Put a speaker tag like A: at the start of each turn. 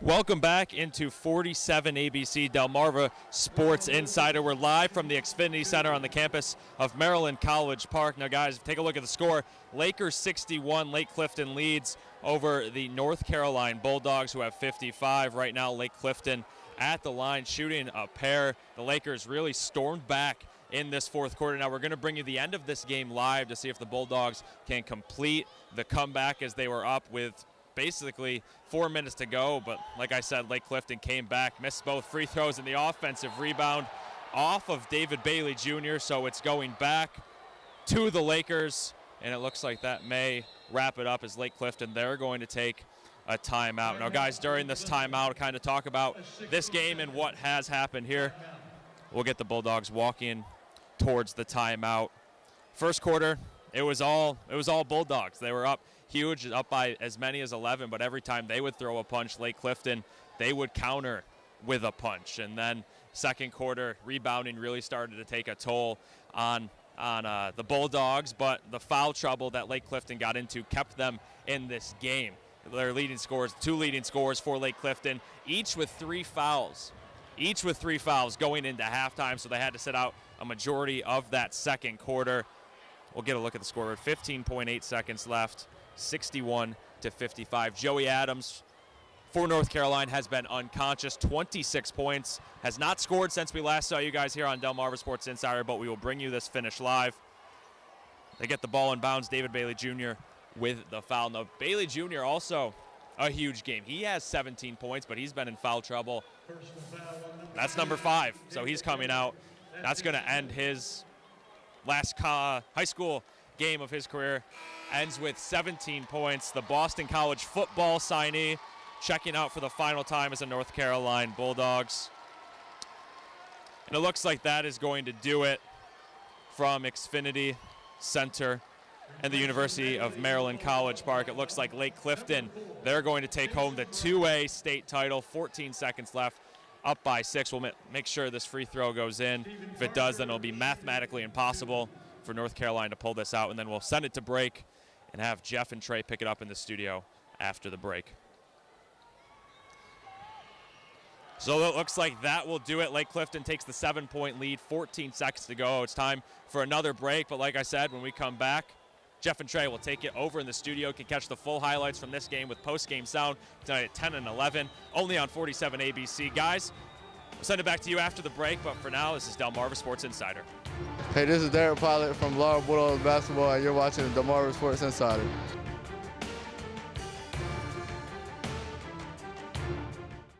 A: Welcome back into 47 ABC Delmarva Sports Insider. We're live from the Xfinity Center on the campus of Maryland College Park. Now, guys, take a look at the score. Lakers 61, Lake Clifton leads over the North Carolina Bulldogs, who have 55. Right now, Lake Clifton at the line shooting a pair. The Lakers really stormed back in this fourth quarter. Now, we're going to bring you the end of this game live to see if the Bulldogs can complete the comeback, as they were up with basically 4 minutes to go. But like I said, Lake Clifton came back, missed both free throws, and the offensive rebound off of David Bailey Jr. So it's going back to the Lakers, and it looks like that may wrap it up, as Lake Clifton, they're going to take a timeout. Now, guys, during this timeout, kind of talk about this game and what has happened here. We'll get the Bulldogs walking towards the timeout. First quarter, it was all Bulldogs. They were up huge, up by as many as 11, but every time they would throw a punch, Lake Clifton, they would counter with a punch. And then second quarter, rebounding really started to take a toll on the Bulldogs, but the foul trouble that Lake Clifton got into kept them in this game. Their leading scores, two leading scores for Lake Clifton, each with three fouls going into halftime, so they had to sit out a majority of that second quarter. We'll get a look at the score. 15.8 seconds left, 61-55. Joey Adams for North Carolina has been unconscious, 26 points, has not scored since we last saw you guys here on Delmarva Sports Insider, but we will bring you this finish live. They get the ball in bounds. David Bailey Jr. with the foul. Now, Bailey Jr. also a huge game. He has 17 points, but he's been in foul trouble. That's number 5, so he's coming out. That's going to end his last high school game of his career. Ends with 17 points. The Boston College football signee checking out for the final time as a North Carolina Bulldogs. And it looks like that is going to do it from Xfinity Center and the University of Maryland College Park. It looks like Lake Clifton, they're going to take home the 2A state title. 14 seconds left, up by 6. We'll make sure this free throw goes in. If it does, then it'll be mathematically impossible for North Carolina to pull this out, and then we'll send it to break and have Jeff and Trey pick it up in the studio after the break. So it looks like that will do it. Lake Clifton takes the 7-point lead, 14 seconds to go. It's time for another break, but like I said, when we come back, Jeff and Trey will take it over in the studio. You can catch the full highlights from this game with post-game sound tonight at 10 and 11, only on 47 ABC. Guys, we'll send it back to you after the break, but for now, this is Delmarva Sports Insider.
B: Hey, this is Derek Pilot from Laura Bulldogs Basketball, and you're watching Delmarva Sports Insider.